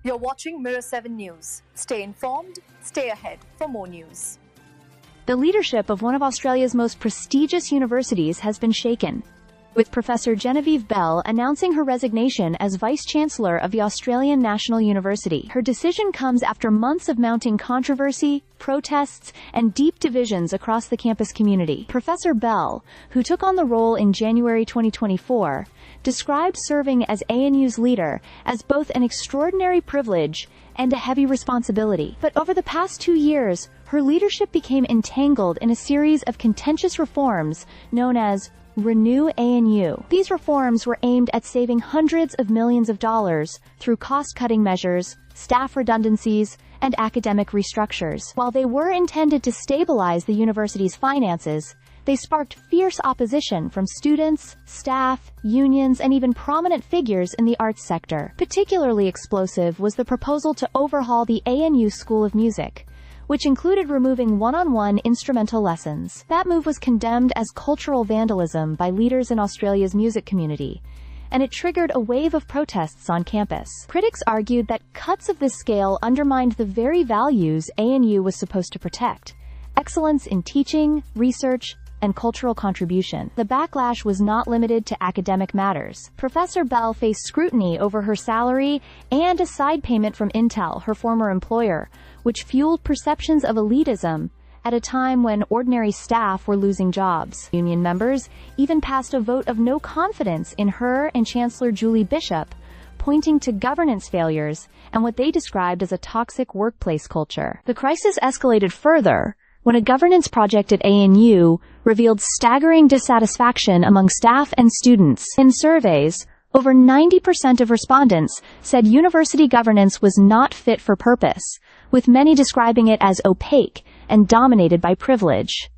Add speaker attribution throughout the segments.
Speaker 1: You're watching Mirror 7 News. Stay informed, stay ahead for more news.
Speaker 2: The leadership of one of Australia's most prestigious universities has been shaken, with Professor Genevieve Bell announcing her resignation as Vice-Chancellor of the Australian National University. Her decision comes after months of mounting controversy, protests, and deep divisions across the campus community. Professor Bell, who took on the role in January 2024, described serving as ANU's leader as both an extraordinary privilege and a heavy responsibility. But over the past 2 years, her leadership became entangled in a series of contentious reforms known as Renew ANU. These reforms were aimed at saving hundreds of millions of dollars through cost-cutting measures, staff redundancies, and academic restructures. While they were intended to stabilize the university's finances, they sparked fierce opposition from students, staff, unions, and even prominent figures in the arts sector. Particularly explosive was the proposal to overhaul the ANU School of Music, which included removing one-on-one instrumental lessons. That move was condemned as cultural vandalism by leaders in Australia's music community, and it triggered a wave of protests on campus. Critics argued that cuts of this scale undermined the very values ANU was supposed to protect: excellence in teaching, research, and cultural contribution. The backlash was not limited to academic matters. Professor Bell faced scrutiny over her salary and a side payment from Intel, her former employer, which fueled perceptions of elitism at a time when ordinary staff were losing jobs. Union members even passed a vote of no confidence in her and Chancellor Julie Bishop, pointing to governance failures and what they described as a toxic workplace culture. The crisis escalated further when a governance project at ANU revealed staggering dissatisfaction among staff and students. In surveys, over 90% of respondents said university governance was not fit for purpose, with many describing it as opaque and dominated by privilege.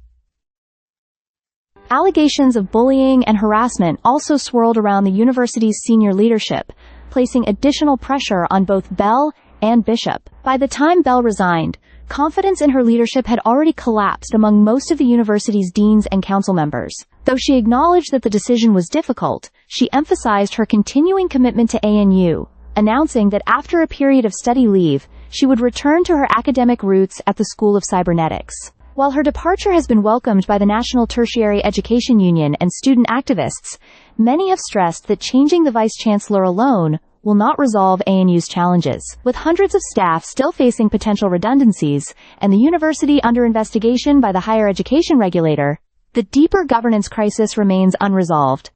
Speaker 2: Allegations of bullying and harassment also swirled around the university's senior leadership, placing additional pressure on both Bell and Bishop. By the time Bell resigned, confidence in her leadership had already collapsed among most of the university's deans and council members. Though she acknowledged that the decision was difficult, she emphasized her continuing commitment to ANU, announcing that after a period of study leave, she would return to her academic roots at the School of Cybernetics. While her departure has been welcomed by the National Tertiary Education Union and student activists, many have stressed that changing the Vice-Chancellor alone will not resolve ANU's challenges. With hundreds of staff still facing potential redundancies and the university under investigation by the higher education regulator, the deeper governance crisis remains unresolved.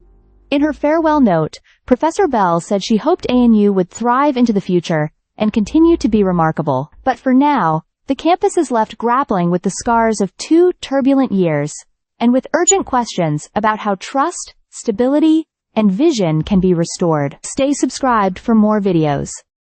Speaker 2: In her farewell note, Professor Bell said she hoped ANU would thrive into the future and continue to be remarkable. But for now, the campus is left grappling with the scars of 2 turbulent years, and with urgent questions about how trust, stability, and vision can be restored. Stay subscribed for more videos.